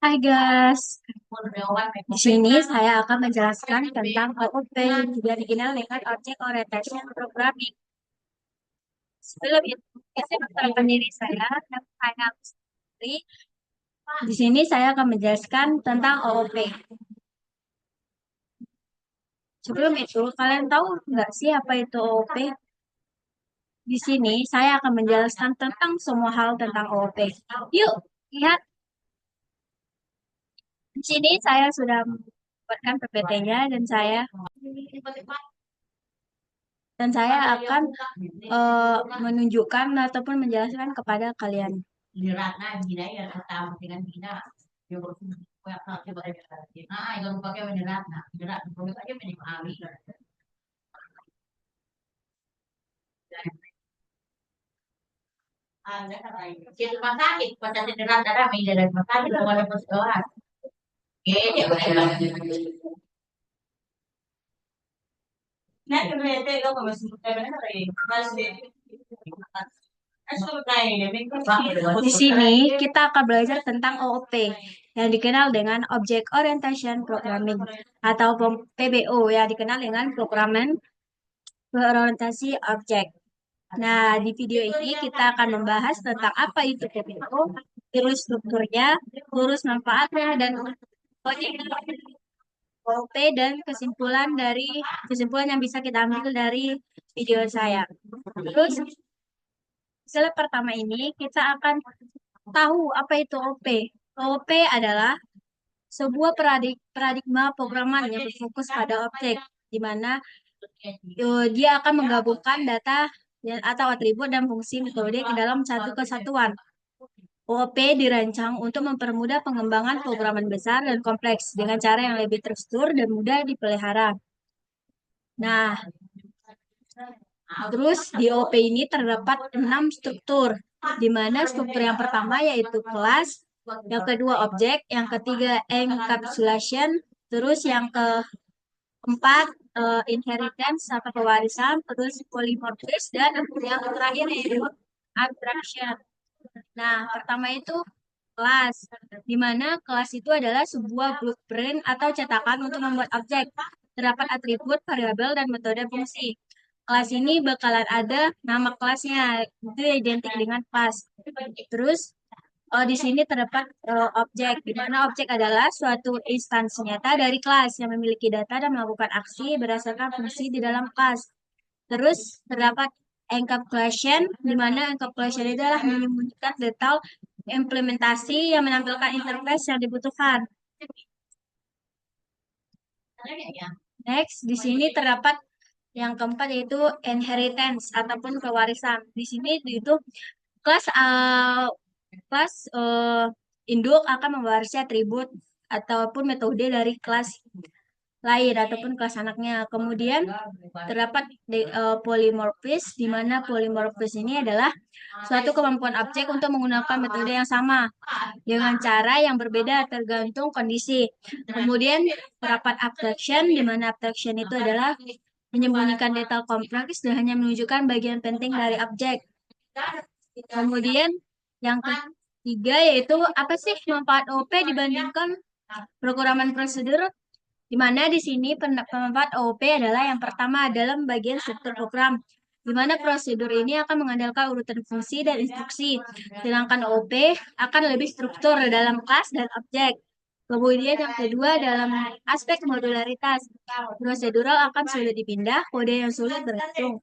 Hai guys, di sini saya akan menjelaskan tentang OOP, juga dikenal dengan Object Orientation Programming. Sebelum itu, saya memperkenalkan diri saya, dan saya Agus Putri. Di sini saya akan menjelaskan tentang OOP. Sebelum itu, kalian tahu nggak sih apa itu OOP? Di sini saya akan menjelaskan tentang semua hal tentang OOP. Yuk, lihat. Di sini saya sudah membuatkan PPT-nya dan saya akan menunjukkan ataupun menjelaskan kepada kalian. Di sini kita akan belajar tentang OOP yang dikenal dengan Object Orientation Programming atau PBO yang dikenal dengan Programming Berorientasi Objek. Nah, di video ini kita akan membahas tentang apa itu PBO, terus strukturnya, terus manfaatnya, dan OOP dan kesimpulan yang bisa kita ambil dari video saya. Terus, slide pertama ini kita akan tahu apa itu OP. OOP adalah sebuah paradigma programan yang berfokus pada objek, di mana dia akan menggabungkan data atau atribut dan fungsi metode ke dalam satu kesatuan. OOP dirancang untuk mempermudah pengembangan programan besar dan kompleks dengan cara yang lebih terstruktur dan mudah dipelihara. Nah, terus di OOP ini terdapat 6 struktur, di mana struktur yang pertama yaitu kelas, yang kedua objek, yang ketiga encapsulation, terus yang keempat inheritance atau pewarisan, terus polymorphism, dan yang terakhir yaitu abstraction. Nah, pertama itu kelas, di mana kelas itu adalah sebuah blueprint atau cetakan untuk membuat objek. Terdapat atribut, variabel, dan metode fungsi. Kelas ini bakalan ada nama kelasnya, itu identik dengan kelas. Terus di sini terdapat objek, di mana objek adalah suatu instansi nyata dari kelas yang memiliki data dan melakukan aksi berdasarkan fungsi di dalam kelas. Terus terdapat encapsulation, di mana encapsulation itu adalah menyembunyikan detail implementasi yang menampilkan interface yang dibutuhkan. Next, di sini terdapat yang keempat yaitu inheritance ataupun pewarisan. Di sini itu kelas kelas induk akan mewarisi atribut ataupun metode dari kelas lain ataupun kelas anaknya. Kemudian terdapat polymorphism, di mana polymorphism ini adalah suatu kemampuan objek untuk menggunakan metode yang sama dengan cara yang berbeda tergantung kondisi. Kemudian terdapat abstraction, di mana abstraction itu adalah menyembunyikan detail kompleks dan hanya menunjukkan bagian penting dari objek. Kemudian yang ketiga yaitu apa sih manfaat OOP dibandingkan programan prosedur, di mana di sini pemanfaat OOP adalah yang pertama dalam bagian struktur program, di mana prosedur ini akan mengandalkan urutan fungsi dan instruksi, sedangkan OOP akan lebih struktur dalam kelas dan objek. Kemudian yang kedua dalam aspek modularitas, prosedural akan sulit dipindah, kode yang sulit bergantung.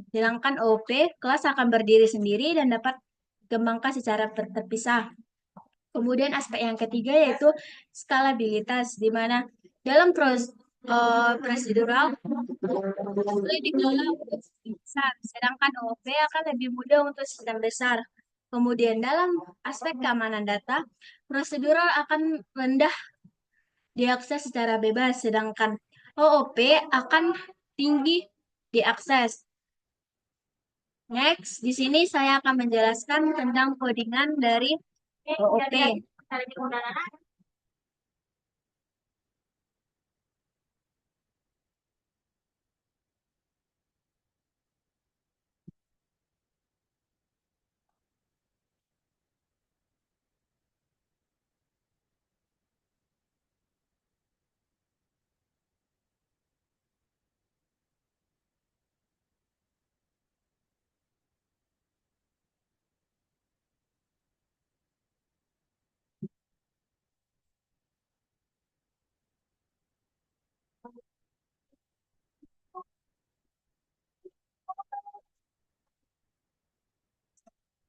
Sedangkan OOP, kelas akan berdiri sendiri dan dapat dikembangkan secara terpisah. Kemudian aspek yang ketiga yaitu skalabilitas, di mana dalam prosedural boleh dikelola untuk sistem besar, sedangkan OOP akan lebih mudah untuk sistem besar. Kemudian dalam aspek keamanan data, prosedural akan rendah diakses secara bebas, sedangkan OOP akan tinggi diakses. Next, di sini saya akan menjelaskan tentang codingan dari OOP.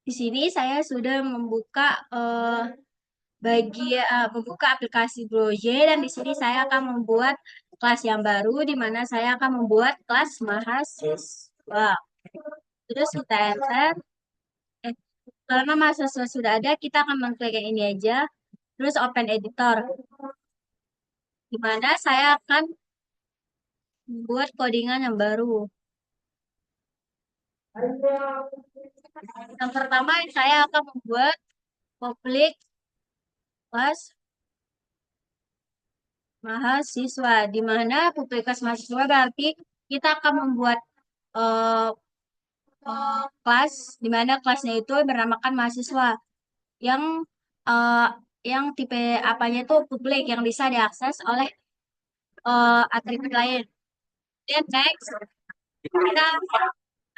Di sini saya sudah membuka aplikasi Broje dan di sini saya akan membuat kelas yang baru di mana saya akan membuat kelas mahasiswa. Terus kita enter. Eh, Karena mahasiswa sudah ada, kita akan mengklik yang ini aja. Terus open editor, di mana saya akan membuat codingan yang baru. Yang pertama, saya akan membuat public kelas mahasiswa, di mana public kelas mahasiswa berarti kita akan membuat eh, kelas, di mana kelasnya itu bernamakan mahasiswa yang eh, yang tipe apanya itu publik yang bisa diakses oleh atribut lain. Dan next, kita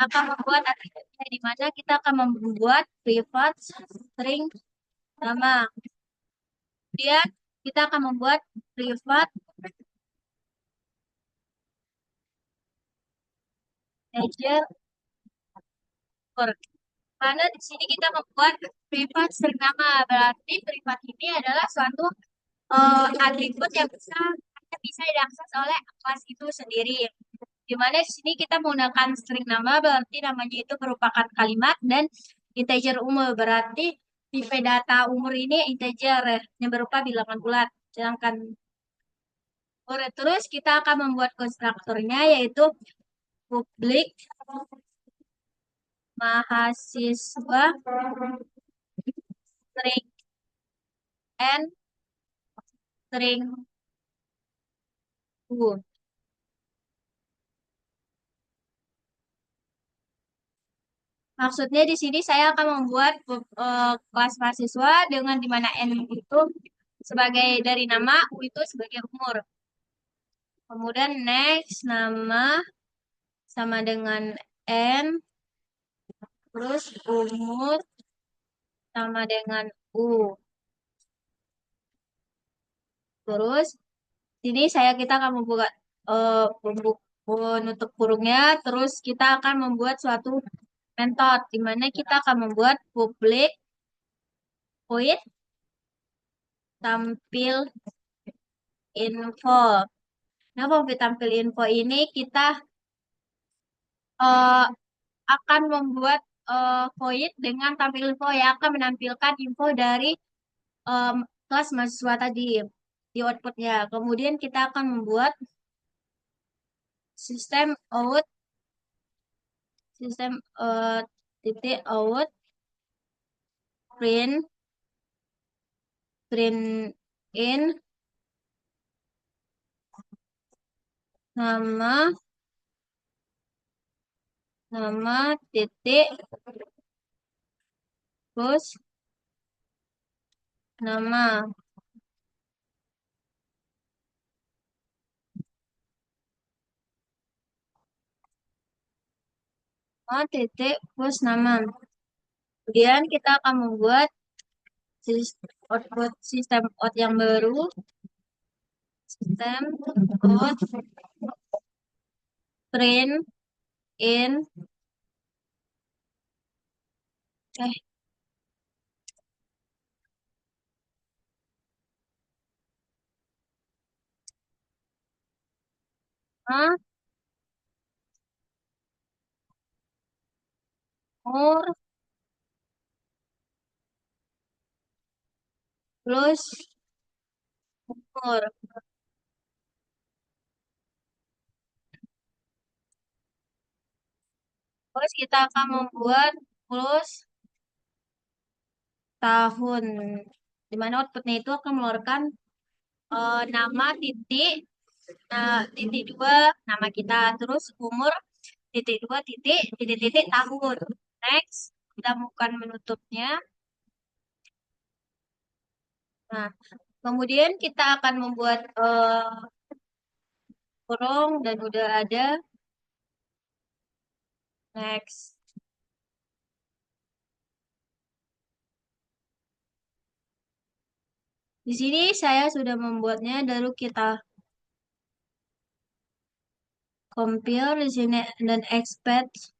akan membuat atributnya di mana kita akan membuat private string nama. Kemudian kita akan membuat private integer for. Karena di sini kita membuat privat string nama, berarti privat ini adalah suatu atribut yang bisa diakses oleh kelas itu sendiri. Di mana di sini kita menggunakan string nama, berarti namanya itu merupakan kalimat dan integer umur, berarti tipe data umur ini integer yang berupa bilangan bulat. Sedangkan terus kita akan membuat konstruktornya yaitu publik mahasiswa string n string u. Maksudnya di sini saya akan membuat kelas mahasiswa dengan di mana n itu sebagai dari nama, u itu sebagai umur. Kemudian next nama sama dengan n, terus umur sama dengan u. Terus sini kita akan membuka menutup kurungnya, terus kita akan membuat suatu metode di mana kita akan membuat public void tampil info. Nah, public tampil info ini kita eh, akan membuat void dengan tampil info yang akan menampilkan info dari em, kelas mahasiswa tadi di outputnya. Kemudian kita akan membuat sistem out, sistem titik out print print in nama nama titik terus nama. Nama titik plus nama. Kemudian kita akan membuat output sistem out yang baru, sistem out print in eh A umur plus umur. Terus kita akan membuat plus tahun, di mana outputnya itu akan mengeluarkan nama titik, titik dua nama kita, terus umur titik dua titik tahun. Next, kita bukan menutupnya. Nah, kemudian kita akan membuat kurung dan udah ada. Next. Di sini saya sudah membuatnya, lalu kita compile di sini dan expect.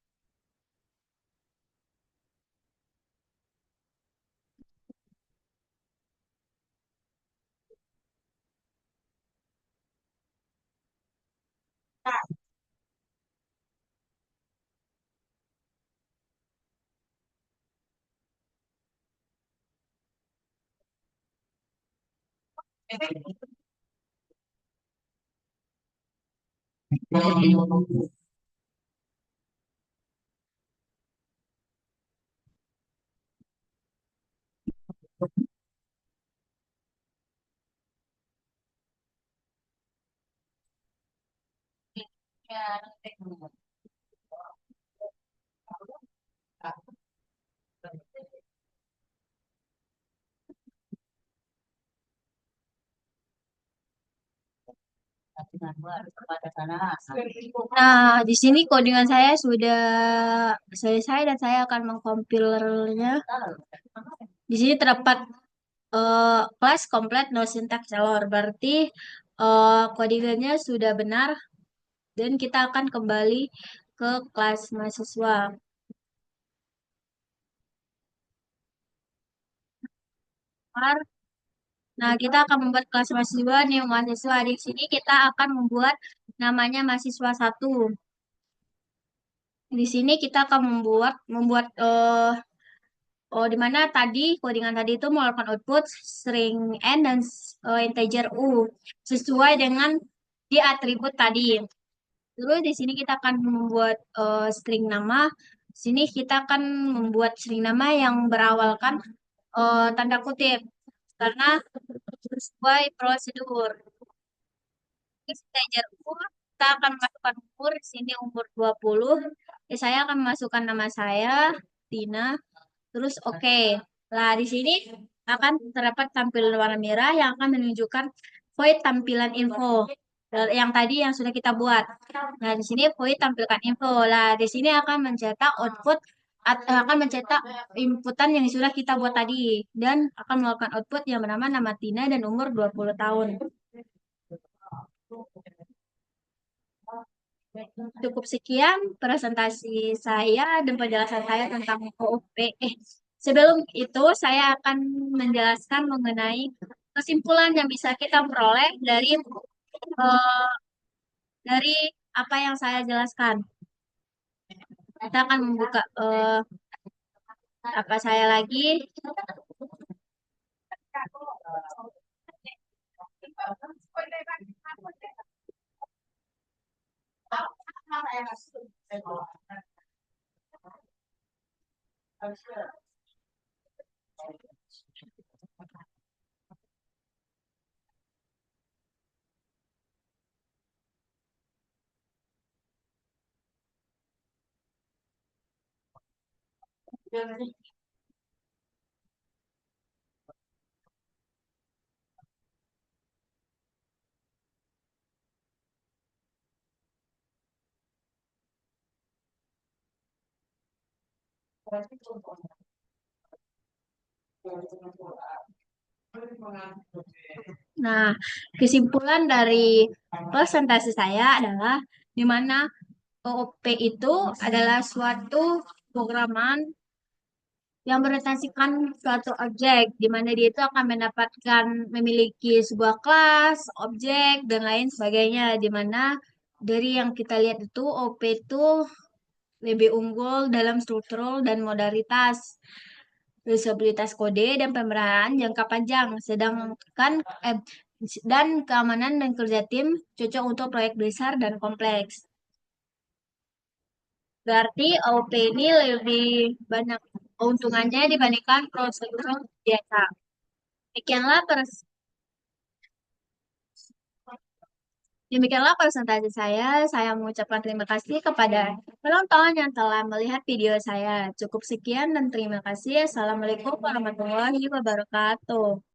Nah, di sini codingan saya sudah selesai dan saya akan mengcompilernya. Di sini terdapat kelas komplit no syntax error. Berarti codingannya sudah benar dan kita akan kembali ke kelas mahasiswa. Nah, kita akan membuat kelas mahasiswa, new mahasiswa. Di sini kita akan membuat namanya mahasiswa satu. Di sini kita akan membuat membuat di mana tadi codingan tadi itu melakukan output string n dan integer u sesuai dengan di atribut tadi. Terus di sini kita akan membuat string nama. Di sini kita akan membuat string nama yang berawalkan tanda kutip karena sesuai prosedur. Integer umur, kita akan masukkan umur, di sini umur 20. Saya akan masukkan nama saya, Tina, terus oke. Nah, di sini akan terdapat tampilan warna merah yang akan menunjukkan void tampilan info. Yang tadi yang sudah kita buat. Nah, di sini void tampilkan info. Nah, di sini akan mencetak output akan mencetak inputan yang sudah kita buat tadi dan akan melakukan output yang bernama nama Tina dan umur 20 tahun. Cukup sekian presentasi saya dan penjelasan saya tentang OOP. Sebelum itu saya akan menjelaskan mengenai kesimpulan yang bisa kita peroleh eh, dari apa yang saya jelaskan. Kita akan membuka apa saya lagi. Nah, kesimpulan dari presentasi saya adalah di mana OOP itu adalah suatu programan yang merepresentasikan suatu objek, di mana dia itu akan mendapatkan memiliki sebuah kelas, objek, dan lain sebagainya, di mana dari yang kita lihat itu OP itu lebih unggul dalam struktural dan modalitas, usabilitas kode dan pemeliharaan jangka panjang, sedangkan dan keamanan dan kerja tim cocok untuk proyek besar dan kompleks. Berarti OP ini lebih banyak keuntungannya dibandingkan prosedur biasa. Demikianlah pers Demikianlah presentasi saya. Saya mengucapkan terima kasih kepada penonton yang telah melihat video saya. Cukup sekian dan terima kasih. Assalamualaikum warahmatullahi wabarakatuh.